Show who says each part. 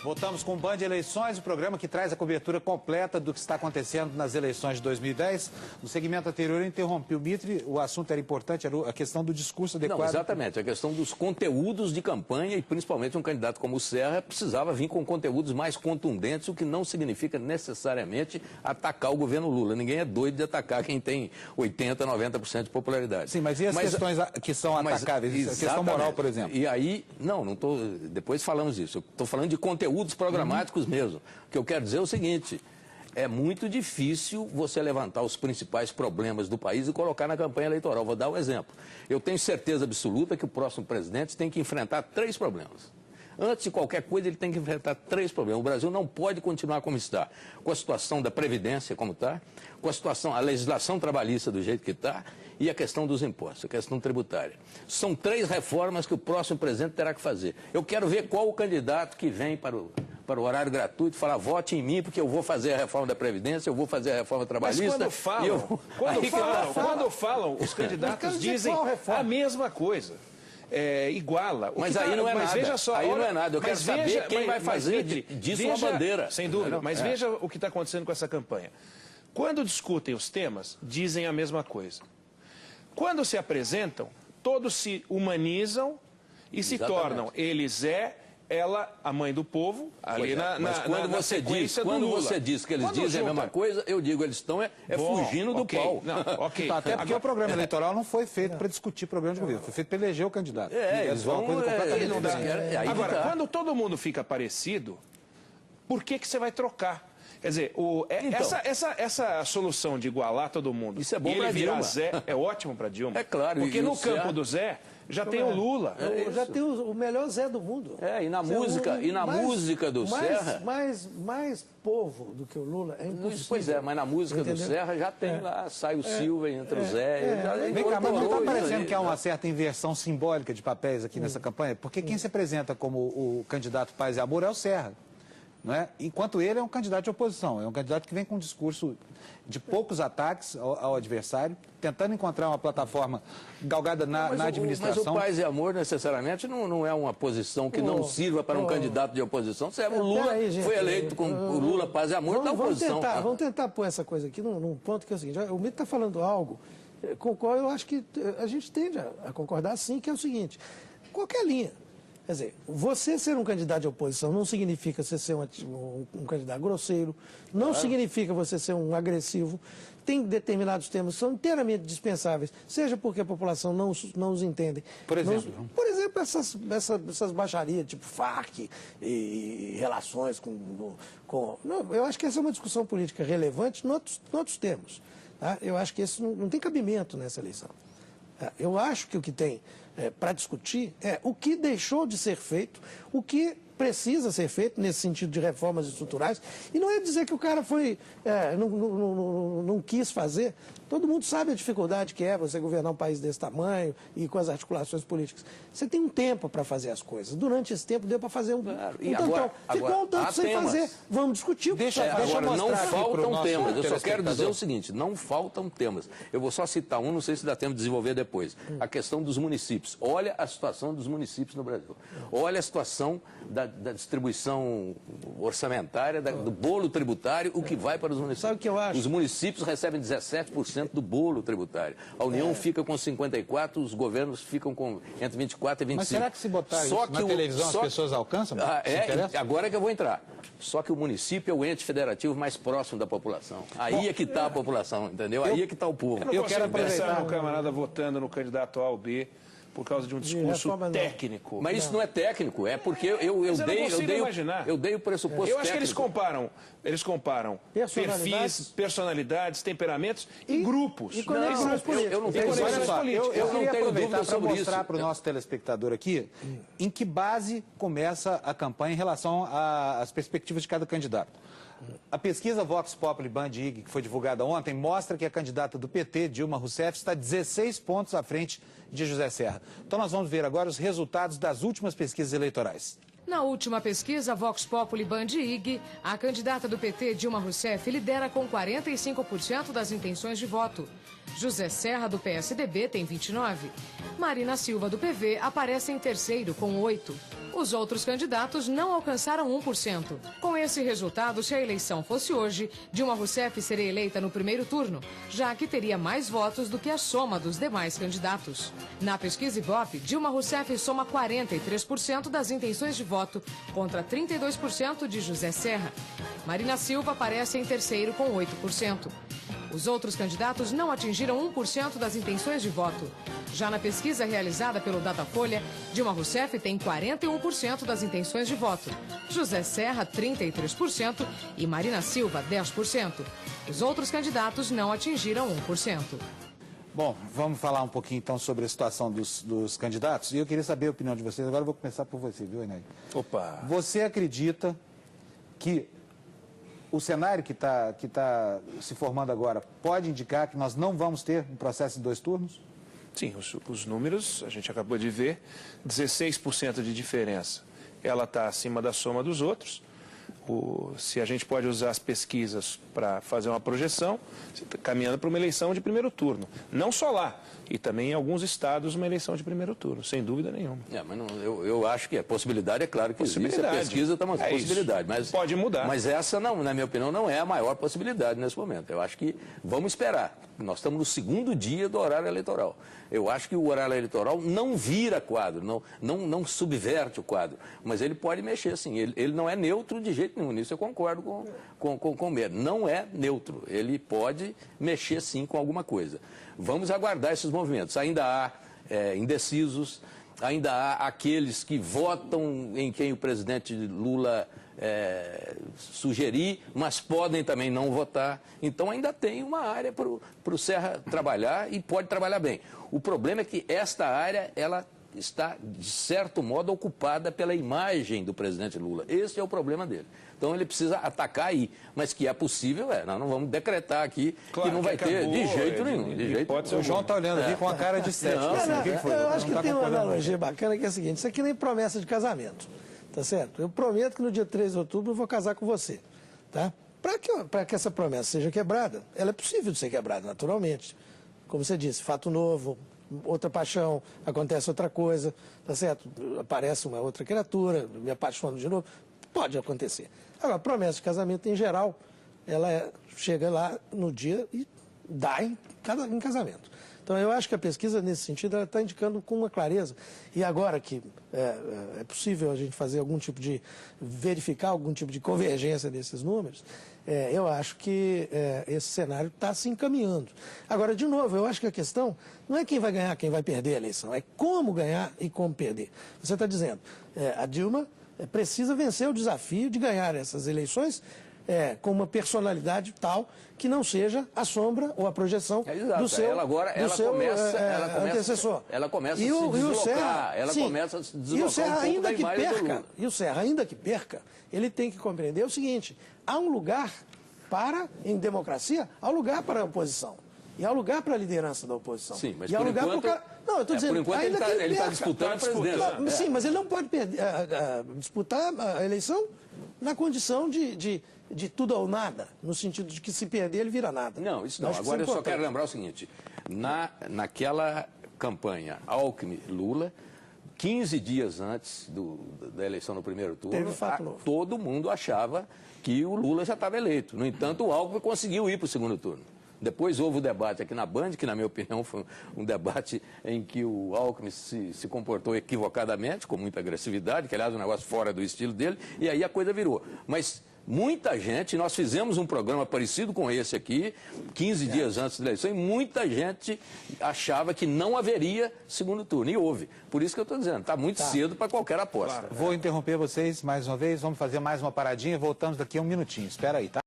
Speaker 1: Voltamos com o Band Eleições, o programa que traz a cobertura completa do que está acontecendo nas eleições de 2010. No segmento anterior eu interrompi o Mitre, o assunto era importante, era a questão do discurso adequado.
Speaker 2: Não, exatamente, a questão dos conteúdos de campanha e principalmente um candidato como o Serra precisava vir com conteúdos mais contundentes, o que não significa necessariamente atacar o governo Lula. Ninguém é doido de atacar quem tem 80%, 90% de popularidade.
Speaker 1: Sim, mas e as questões que são atacáveis? A questão moral, por exemplo?
Speaker 2: E aí, não estou... Depois falamos disso. Eu estou falando de conteúdos programáticos mesmo. O que eu quero dizer é o seguinte: é muito difícil você levantar os principais problemas do país e colocar na campanha eleitoral. Vou dar um exemplo. Eu tenho certeza absoluta que o próximo presidente tem que enfrentar 3 problemas. Antes de qualquer coisa, ele tem que enfrentar 3 problemas. O Brasil não pode continuar como está, com a situação da Previdência como está, com a situação, a legislação trabalhista do jeito que está e a questão dos impostos, a questão tributária. São 3 reformas que o próximo presidente terá que fazer. Eu quero ver qual o candidato que vem para o horário gratuito, falar, vote em mim, porque eu vou fazer a reforma da Previdência, eu vou fazer a reforma trabalhista.
Speaker 3: Mas quando falam, os candidatos dizem a mesma coisa. Iguala.
Speaker 2: Mas aí não é nada.
Speaker 3: Veja só,
Speaker 2: aí não é nada. Eu quero saber quem vai fazer disso uma bandeira.
Speaker 3: Sem dúvida. Mas veja o que está acontecendo com essa campanha. Quando discutem os temas, dizem a mesma coisa. Quando se apresentam, todos se humanizam e se tornam ela, a mãe do povo, ali
Speaker 2: mas quando você diz que eles dizem a mesma coisa, eu digo, eles estão fugindo do pau.
Speaker 1: Então, até porque o programa eleitoral não foi feito para discutir programa de governo, foi feito para eleger o candidato.
Speaker 2: Eles vão coisa completamente
Speaker 3: diferente. Agora, quando todo mundo fica parecido, por que você vai trocar? Quer dizer, essa solução de igualar todo mundo,
Speaker 2: isso é bom para Dilma.
Speaker 3: Zé, é ótimo para Dilma.
Speaker 2: É claro.
Speaker 3: Porque no campo do Zé, já tem o Lula.
Speaker 4: Já tem o melhor Zé do mundo.
Speaker 2: E na música do Serra...
Speaker 4: Mais povo do que o Lula é impossível.
Speaker 2: Pois é, mas na música do Serra já tem lá, sai o Silva, entra o Zé...
Speaker 1: Vem cá, mas não está parecendo que há uma certa inversão simbólica de papéis aqui nessa campanha? Porque quem se apresenta como o candidato Paz e Amor é o Serra. Não é? Enquanto ele é um candidato de oposição, é um candidato que vem com um discurso de poucos ataques ao adversário, tentando encontrar uma plataforma galgada na administração.
Speaker 2: Mas o Paz e Amor, necessariamente, não é uma posição que não sirva para um candidato de oposição. O Lula foi eleito com o Lula, Paz e Amor da oposição.
Speaker 4: Vamos tentar pôr essa coisa aqui num ponto que é o seguinte: o Mito está falando algo com o qual eu acho que a gente tende a concordar sim, que é o seguinte: qualquer linha. Quer dizer, você ser um candidato de oposição não significa você ser um candidato grosseiro, não significa você ser um agressivo. Tem determinados temas que são inteiramente dispensáveis, seja porque a população não os entende.
Speaker 1: Por exemplo?
Speaker 4: Por exemplo, essas baixarias, tipo FARC e relações com... Não, eu acho que essa é uma discussão política relevante em outros termos. Tá? Eu acho que isso não tem cabimento nessa eleição. Eu acho que o que tem para discutir é o que deixou de ser feito, o que precisa ser feito nesse sentido de reformas estruturais. E não é dizer que o cara não quis fazer. Todo mundo sabe a dificuldade que é você governar um país desse tamanho e com as articulações políticas. Você tem um tempo para fazer as coisas. Durante esse tempo deu para fazer ficou um tanto sem fazer. Vamos discutir o que
Speaker 2: agora, não faltam temas. Eu só quero dizer o seguinte: não faltam temas. Eu vou só citar um, não sei se dá tempo de desenvolver depois. A questão dos municípios. Olha a situação dos municípios no Brasil. Olha a situação da distribuição orçamentária, do bolo tributário, o que vai para os municípios.
Speaker 4: Sabe o que eu acho?
Speaker 2: Os municípios recebem 17% do bolo tributário. A União fica com 54%, os governos ficam com entre 24% e 25%.
Speaker 1: Mas será que se botar isso na televisão as pessoas alcançam?
Speaker 2: Agora que eu vou entrar. Só que o município é o ente federativo mais próximo da população. Aí é que está a população, entendeu? Aí é que está o povo.
Speaker 3: Eu quero aproveitar o camarada votando no candidato A ou B por causa de um discurso técnico.
Speaker 2: Mas isso não é técnico, é porque eu dei o pressuposto técnico.
Speaker 3: Eu acho que eles comparam perfis, personalidades, temperamentos e grupos.
Speaker 4: E conexões políticas.
Speaker 2: Eu não tenho dúvida sobre isso.
Speaker 1: Mostrar para o nosso telespectador aqui em que base começa a campanha em relação às perspectivas de cada candidato. A pesquisa Vox Populi Band IG, que foi divulgada ontem, mostra que a candidata do PT, Dilma Rousseff, está 16 pontos à frente de José Serra. Então nós vamos ver agora os resultados das últimas pesquisas eleitorais.
Speaker 5: Na última pesquisa Vox Populi Band IG, a candidata do PT, Dilma Rousseff, lidera com 45% das intenções de voto. José Serra, do PSDB, tem 29%. Marina Silva, do PV, aparece em terceiro, com 8%. Os outros candidatos não alcançaram 1%. Com esse resultado, se a eleição fosse hoje, Dilma Rousseff seria eleita no primeiro turno, já que teria mais votos do que a soma dos demais candidatos. Na pesquisa Ibope, Dilma Rousseff soma 43% das intenções de voto, contra 32% de José Serra. Marina Silva aparece em terceiro com 8%. Os outros candidatos não atingiram 1% das intenções de voto. Já na pesquisa realizada pelo Datafolha, Dilma Rousseff tem 41% das intenções de voto, José Serra 33% e Marina Silva 10%. Os outros candidatos não atingiram 1%.
Speaker 1: Bom, vamos falar um pouquinho então sobre a situação dos candidatos. E eu queria saber a opinião de vocês. Agora eu vou começar por você, viu, Enéas?
Speaker 3: Opa!
Speaker 1: Você acredita que o cenário que tá se formando agora pode indicar que nós não vamos ter um processo de 2 turnos?
Speaker 3: Sim, os números, a gente acabou de ver, 16% de diferença. Ela está acima da soma dos outros. Se a gente pode usar as pesquisas para fazer uma projeção, você está caminhando para uma eleição de primeiro turno. Não só lá, e também em alguns estados uma eleição de primeiro turno, sem dúvida nenhuma.
Speaker 2: Mas não, eu acho que a possibilidade é claro que existe, a pesquisa está mostrando possibilidade. Mas,
Speaker 3: pode mudar.
Speaker 2: Mas essa, não, na minha opinião, não é a maior possibilidade nesse momento. Eu acho que vamos esperar. Nós estamos no segundo dia do horário eleitoral. Eu acho que o horário eleitoral não vira quadro, não subverte o quadro, mas ele pode mexer sim. Ele não é neutro de jeito nenhum, nisso eu concordo com o Meire. Não é neutro, ele pode mexer sim com alguma coisa. Vamos aguardar esses movimentos. Ainda há indecisos, ainda há aqueles que votam em quem o presidente Lula sugerir, mas podem também não votar. Então ainda tem uma área para o Serra trabalhar e pode trabalhar bem. O problema é que esta área, ela está, de certo modo, ocupada pela imagem do presidente Lula. Esse é o problema dele. Então ele precisa atacar aí. Mas que é possível, nós não vamos decretar aqui que não vai ter de jeito nenhum. De jeito nenhum.
Speaker 1: O João está olhando aqui com a cara de cético.
Speaker 4: Eu acho que tem uma analogia bacana que é a seguinte: isso aqui nem promessa de casamento. Tá certo? Eu prometo que no dia 3 de outubro eu vou casar com você. Tá? Para que essa promessa seja quebrada, ela é possível de ser quebrada, naturalmente. Como você disse, fato novo, outra paixão, acontece outra coisa, tá certo? Aparece uma outra criatura, me apaixono de novo. Pode acontecer. Agora, a promessa de casamento, em geral, ela chega lá no dia e dá em casamento. Então, eu acho que a pesquisa, nesse sentido, ela está indicando com uma clareza. E agora que é possível a gente fazer verificar algum tipo de convergência desses números, eu acho que esse cenário está se encaminhando. Agora, de novo, eu acho que a questão não é quem vai ganhar, quem vai perder a eleição, é como ganhar e como perder. Você está dizendo, a Dilma precisa vencer o desafio de ganhar essas eleições com uma personalidade tal que não seja a sombra ou a projeção do seu antecessor.
Speaker 2: Ela começa a se deslocar, começa a se deslocar um pouco da imagem do Lula.
Speaker 4: E o Serra, ainda que perca, ele tem que compreender o seguinte: há um lugar em democracia, há um lugar para a oposição. E há um lugar para a liderança da oposição.
Speaker 2: Sim, mas
Speaker 4: e há
Speaker 2: por
Speaker 4: lugar
Speaker 2: enquanto,
Speaker 4: não, eu estou dizendo,
Speaker 2: por enquanto ele está disputando a presidência.
Speaker 4: Sim, mas ele não pode disputar a eleição na condição de tudo ou nada, no sentido de que se perder ele vira nada.
Speaker 2: Não, isso não. Agora eu só quero lembrar o seguinte: naquela campanha Alckmin-Lula, 15 dias antes da eleição no primeiro turno, todo mundo achava que o Lula já estava eleito. No entanto, o Alckmin conseguiu ir para o segundo turno. Depois houve o debate aqui na Band, que na minha opinião foi um debate em que o Alckmin se comportou equivocadamente, com muita agressividade, que aliás é um negócio fora do estilo dele, e aí a coisa virou. Mas muita gente, nós fizemos um programa parecido com esse aqui, 15 dias antes da eleição, e muita gente achava que não haveria segundo turno, e houve. Por isso que eu estou dizendo, está muito cedo para qualquer aposta.
Speaker 1: Vou interromper vocês mais uma vez, vamos fazer mais uma paradinha, voltamos daqui a um minutinho. Espera aí, tá?